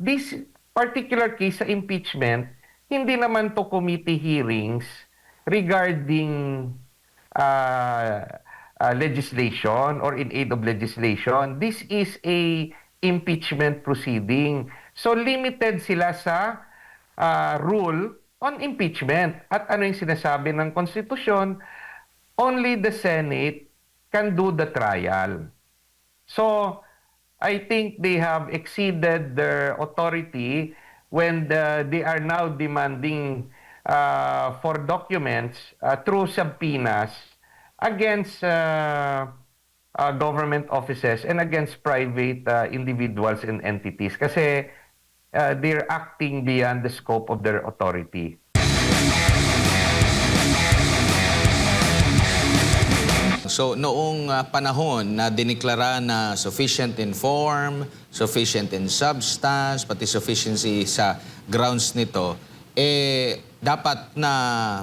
this particular case sa impeachment, hindi naman to committee hearings regarding uh, legislation or in aid of legislation. This is a impeachment proceeding. So limited sila sa rule on impeachment. At ano yung sinasabi ng konstitusyon? Only the Senate can do the trial. So I think they have exceeded their authority when they are now demanding for documents through subpoenas against government offices and against private individuals and entities kasi they're acting beyond the scope of their authority. So noong panahon na diniklara na sufficient in form, sufficient in substance, pati sufficiency sa grounds nito, dapat na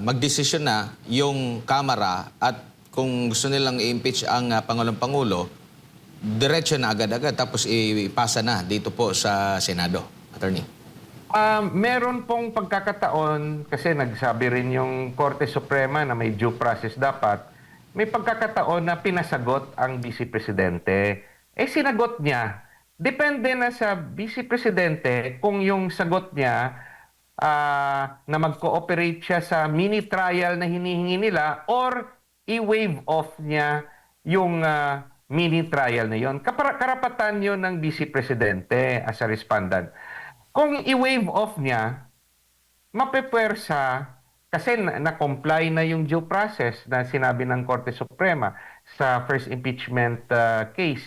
magdesisyon na yung Kamara at kung gusto nilang i-impeach ang Pangulong-Pangulo, diretso na agad-agad tapos ipasa na dito po sa Senado. Attorney. Meron pong pagkakataon, kasi nagsabi rin yung Korte Suprema na may due process dapat, may pagkakataon na pinasagot ang Vice Presidente. Sinagot niya. Depende na sa Vice Presidente kung yung sagot niya na mag-cooperate siya sa mini trial na hinihingi nila or i-waive off niya yung mini trial na yon. Karapatan yon ng Vice Presidente as a respondent. Kung i-waive off niya, mapepwersa kasi na-comply na yung due process na sinabi ng Korte Suprema sa first impeachment case.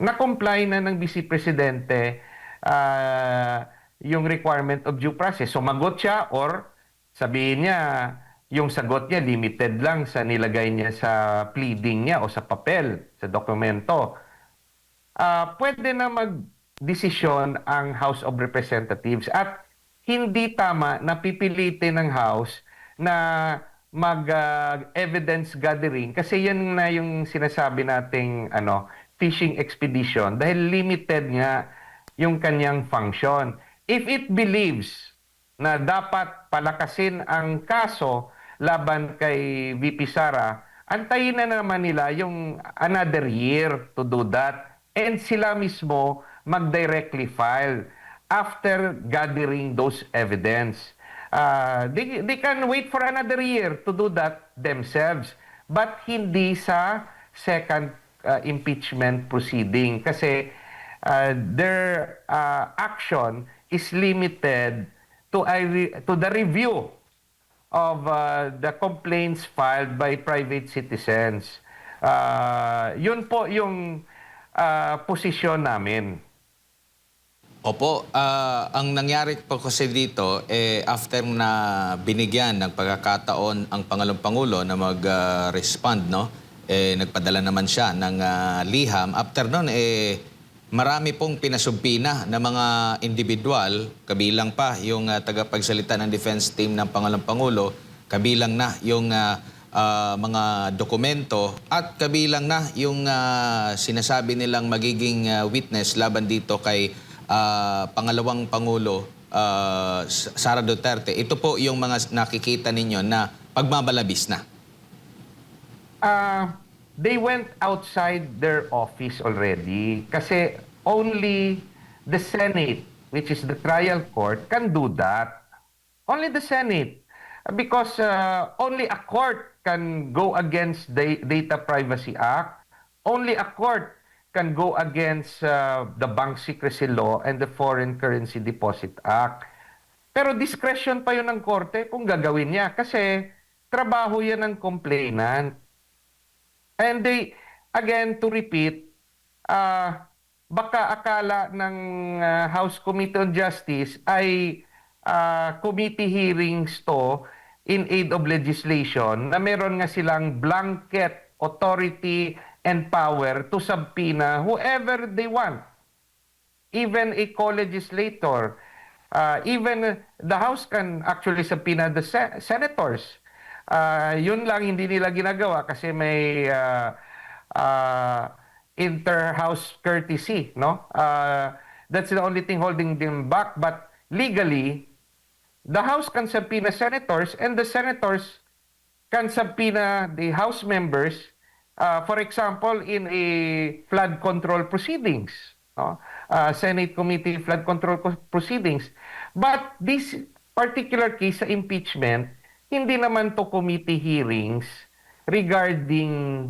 Na-comply na ng Vice Presidente yung requirement of due process. Sumagot siya or sabihin niya yung sagot niya limited lang sa nilagay niya sa pleading niya o sa papel, sa dokumento. Pwede na mag-desisyon ang House of Representatives at hindi tama na pipilitin ng House na mag-evidence gathering kasi yan na yung sinasabi nating fishing expedition dahil limited nga yung kanyang function. If it believes na dapat palakasin ang kaso laban kay VP Sara, antayin na naman nila yung another year to do that and sila mismo mag-directly file after gathering those evidence. They can wait for another year to do that themselves, but hindi sa second impeachment proceeding kasi their action is limited to the review of the complaints filed by private citizens. Yun po yung posisyon namin. Opo, ang nangyari po kasi dito, after na binigyan ng pagkakataon ang Pangulo na mag-respond, no? Nagpadala naman siya ng liham. After nun, marami pong pinasumpina na mga individual, kabilang pa yung tagapagsalita ng defense team ng Pangulo, kabilang na yung mga dokumento at kabilang na yung sinasabi nilang magiging witness laban dito kay pangalawang Pangulo, Sara Duterte. Ito po yung mga nakikita ninyo na pagmabalabis na. They went outside their office already kasi only the Senate, which is the trial court, can do that. Only the Senate. Because only a court can go against the Data Privacy Act. Only a court can go against the Bank Secrecy Law and the Foreign Currency Deposit Act. Pero discretion pa yun ng korte kung gagawin niya kasi trabaho yan ng complainant. And they, again, to repeat, baka akala ng House Committee on Justice ay committee hearings to in aid of legislation na meron nga silang blanket authority and power to subpoena whoever they want. Even a co-legislator, even the House can actually subpoena the senators. Yun lang hindi nila ginagawa kasi may inter-house courtesy, no? That's the only thing holding them back. But legally, the House can subpoena senators and the senators can subpoena the House members, for example, in a flood control proceedings, no? Senate Committee flood control proceedings. But this particular case sa impeachment, hindi naman to committee hearings regarding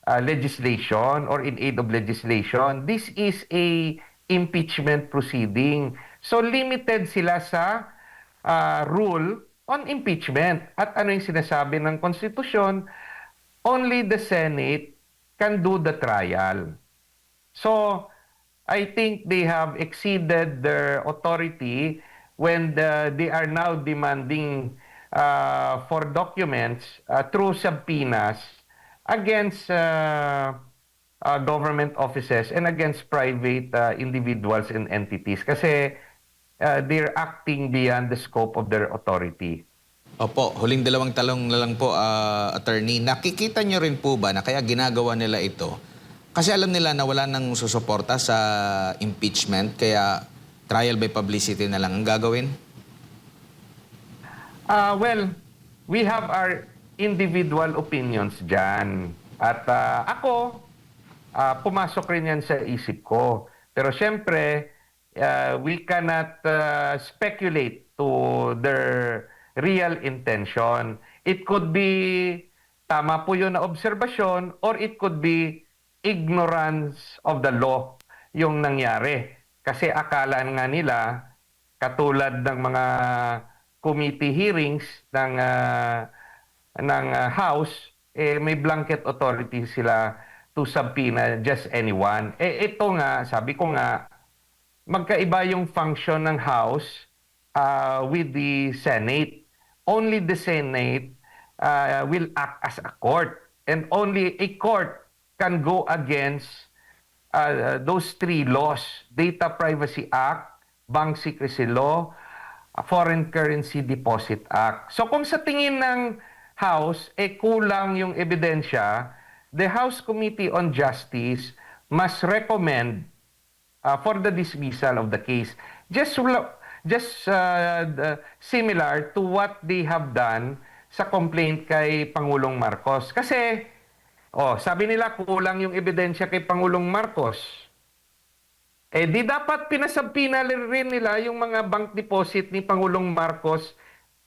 legislation or in aid of legislation. This is a impeachment proceeding. So limited sila sa rule on impeachment. At ano yung sinasabi ng konstitusyon? Only the Senate can do the trial. So, I think they have exceeded their authority when they are now demanding for documents through subpoenas against government offices and against private individuals and entities. Kasi they're acting beyond the scope of their authority. Opo, huling dalawang talong na lang po, attorney. Nakikita nyo rin po ba na kaya ginagawa nila ito? Kasi alam nila na wala nang susuporta sa impeachment, kaya trial by publicity na lang ang gagawin? Well, we have our individual opinions dyan. At ako, pumasok rin yan sa isip ko. Pero syempre, we cannot speculate to their real intention. It could be tama po yun na obserbasyon or it could be ignorance of the law yung nangyari. Kasi akala nga nila, katulad ng mga committee hearings ng House, may blanket authority sila to subpoena just anyone. Ito nga, sabi ko nga, magkaiba yung function ng House with the Senate. Only the Senate will act as a court. And only a court can go against those three laws. Data Privacy Act, Bank Secrecy Law, Foreign Currency Deposit Act. So kung sa tingin ng House, kulang yung ebidensya, the House Committee on Justice must recommend for the dismissal of the case. Just similar to what they have done sa complaint kay Pangulong Marcos. Kasi, sabi nila kulang yung ebidensya kay Pangulong Marcos. Di dapat pinasabpina rin nila yung mga bank deposit ni Pangulong Marcos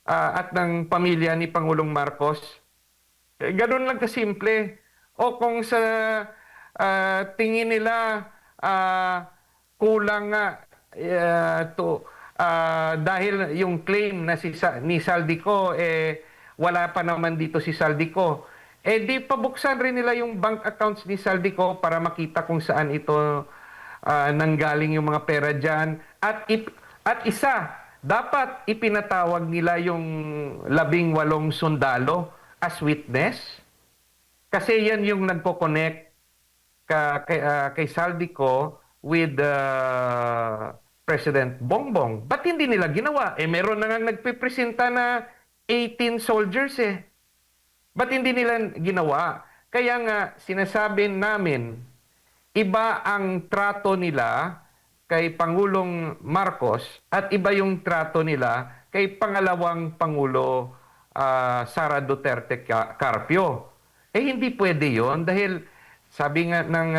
at ng pamilya ni Pangulong Marcos. Ganun lang kasimple. O kung sa tingin nila kulang nga dahil yung claim na ni Saldico, wala pa naman dito si Saldico. Di pabuksan rin nila yung bank accounts ni Saldico para makita kung saan ito nanggaling yung mga pera dyan. At isa, dapat ipinatawag nila yung 18 sundalo as witness. Kasi yan yung nagpo-connect kay Saldico with President Bongbong. Ba't hindi nila ginawa? Meron na nga nagpipresenta na 18 soldiers Ba't hindi nila ginawa? Kaya nga, sinasabi namin, iba ang trato nila kay Pangulong Marcos at iba yung trato nila kay pangalawang Pangulo Sara Duterte Carpio. Hindi pwede yon dahil sabi nga ng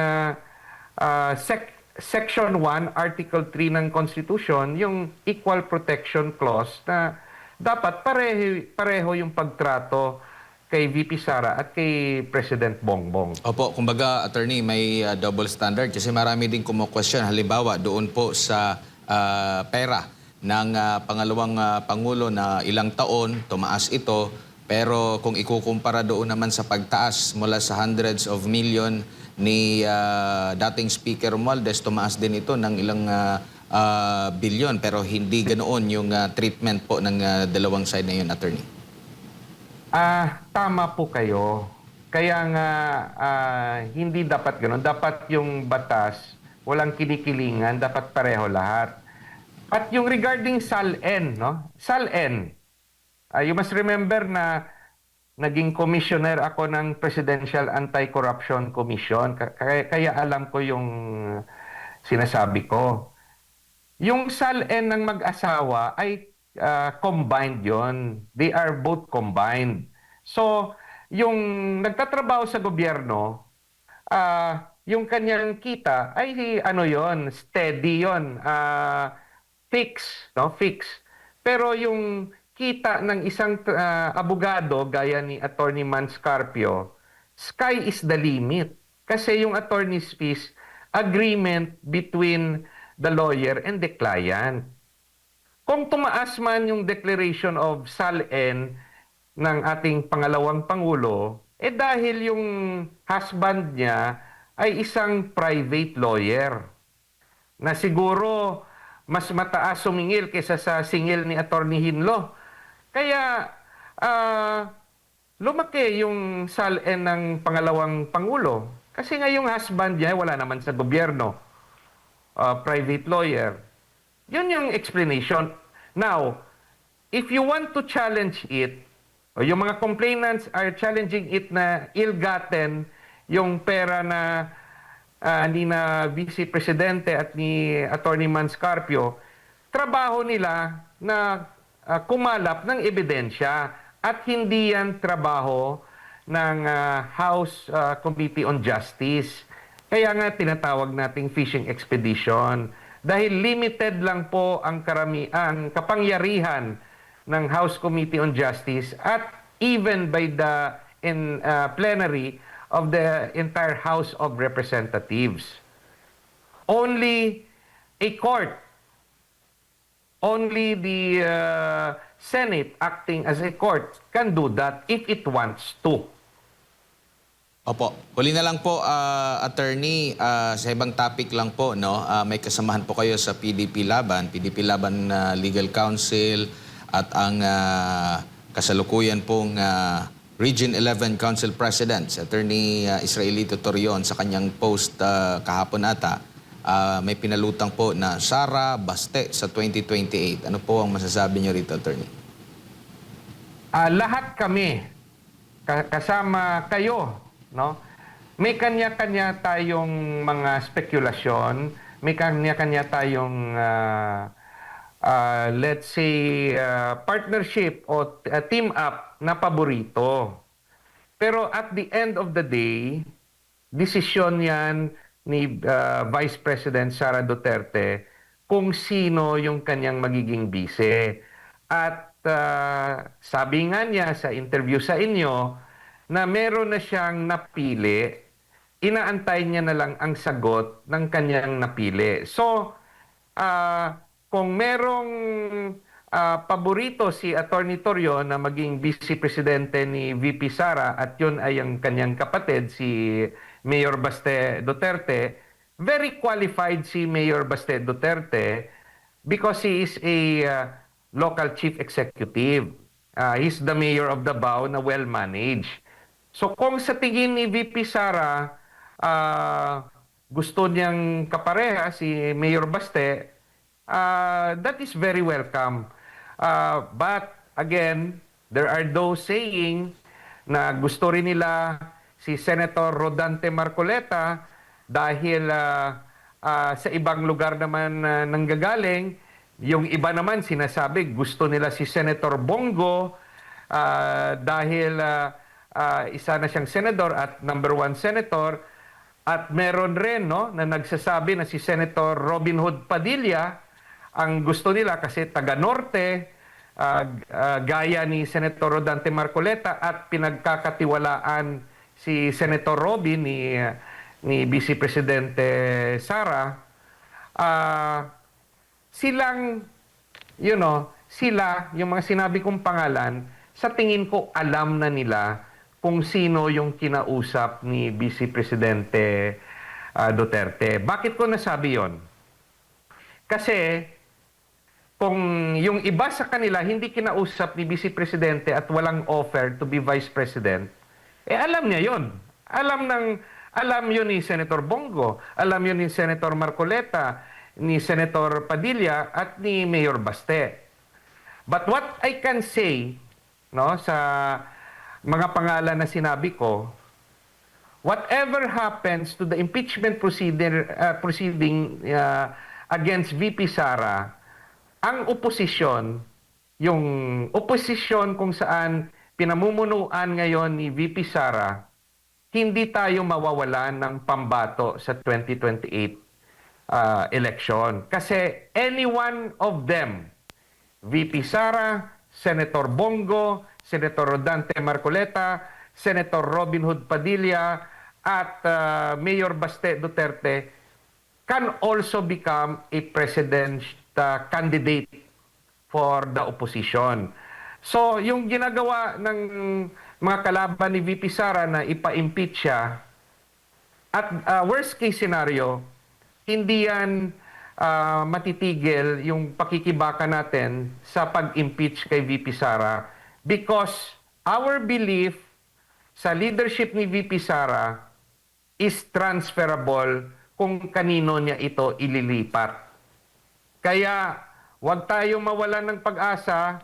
Section 1, Article 3 ng Constitution, yung Equal Protection Clause na dapat pareho yung pagtrato kay VP Sara at kay President Bongbong. Opo, kumbaga, attorney, may double standard kasi marami din kumo-question. Halimbawa, doon po sa pera ng pangalawang Pangulo na ilang taon, tumaas ito. Pero kung ikukumpara doon naman sa pagtaas mula sa hundreds of million ni dating Speaker Romualdez, tumaas din ito ng ilang bilyon. Pero hindi ganoon yung treatment po ng dalawang side na yun, attorney. Tama po kayo. Kaya nga hindi dapat ganoon. Dapat yung batas, walang kinikilingan, dapat pareho lahat. At yung regarding SALN, no? SALN, you must remember na naging commissioner ako ng Presidential Anti-Corruption Commission. Kaya alam ko sinasabi ko. Yung SALN ng mag-asawa ay combined yon. They are both combined. So, yung nagtatrabaho sa gobyerno, yung kanyang kita ay ano yon, steady yon, fix, no? Fix. Pero yung kita ng isang abogado gaya ni Attorney Manscarpio, sky is the limit. Kasi yung attorney's fees, agreement between the lawyer and the client. Kung tumaas man yung declaration of SALN ng ating pangalawang Pangulo, dahil yung husband niya ay isang private lawyer na siguro mas mataas sumingil kaysa sa singil ni Attorney Hinlo. Kaya lumaki yung SALN ng pangalawang Pangulo. Kasi nga yung husband niya wala naman sa gobyerno, private lawyer. Yun yung explanation. Now, if you want to challenge it, o yung mga complainants are challenging it na ill-gotten yung pera na ni na Vice Presidente at ni Attorney Manscarpio, trabaho nila na kumalap ng ebidensya at hindi yan trabaho ng House Committee on Justice. Kaya nga tinatawag nating fishing expedition dahil limited lang po ang kapangyarihan ng House Committee on Justice at even by the plenary of the entire House of Representatives. Only a court, only the Senate acting as a court can do that if it wants to. Opo. Huli na lang po, attorney, sa ibang topic lang po, no? May kasamahan po kayo sa PDP Laban Legal Counsel at ang kasalukuyan pong Region 11 Council President, si Attorney Israelito Torion, sa kanyang post kahapon ata, may pinalutang po na Sara Baste sa 2028. Ano po ang masasabi niyo rito, Attorney? Lahat kami, kasama kayo, no? May kanya-kanya tayong mga spekulasyon, may kanya-kanya tayong let's say partnership o team up na paborito. Pero at the end of the day, desisyon yan ni Vice President Sara Duterte kung sino yung kanyang magiging vice. At sabi nga niya sa interview sa inyo, na meron na siyang napili, inaantay niya na lang ang sagot ng kanyang napili. So, kung merong paborito si Attorney Torion na maging Vice Presidente ni VP Sara at yun ay ang kanyang kapatid, si Mayor Baste Duterte, very qualified si Mayor Baste Duterte because he is a local chief executive. He's the mayor of Davao na well-managed. So kung sa tingin ni VP Sara, gusto niyang kapareha si Mayor Baste, that is very welcome. But again, there are those saying na gusto rin nila si Senator Rodante Marcoleta dahil sa ibang lugar naman nanggagaling. Yung iba naman sinasabi gusto nila si Senator Bongo dahil isa na siyang senador at number 1 senator. At meron rin no, na nagsasabi na si Senator Robin Hood Padilla ang gusto nila kasi taga-norte, gaya ni Senator Rodante Marcoleta at pinagkakatiwalaan si Senator Robin ni Vice Presidente Sara. Silang, sila, yung mga sinabi kong pangalan, sa tingin ko alam na nila kung sino yung kinausap ni Vice Presidente Duterte. Bakit ko nasabi yon? Kasi kung yung iba sa kanila hindi kinausap ni Vice Presidente at walang offer to be Vice President, alam niya yon. Alam yun ni Senator Bongo, alam yun ni Senator Marcoleta, ni Senator Padilla at ni Mayor Baste. But what I can say, no, sa mga pangalan na sinabi ko, whatever happens to the impeachment proceeding against VP Sara, ang oposisyon, yung oposisyon kung saan pinamumunuan ngayon ni VP Sara, hindi tayo mawawalan ng pambato sa 2028 election. Kasi any one of them, VP Sara, Senator Bongo, Senator Rodante Marcoleta, Senator Robin Hood Padilla, at Mayor Baste Duterte can also become a president candidate for the opposition. So, yung ginagawa ng mga kalaban ni VP Sara na ipa-impeach siya, at worst case scenario, hindi yan matitigil yung pakikibaka natin sa pag-impeach kay VP Sara because our belief sa leadership ni VP Sara is transferable kung kanino niya ito ililipat. Kaya huwag tayo mawalan ng pag-asa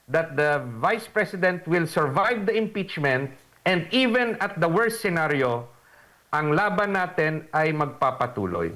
that the Vice President will survive the impeachment and even at the worst scenario, ang laban natin ay magpapatuloy.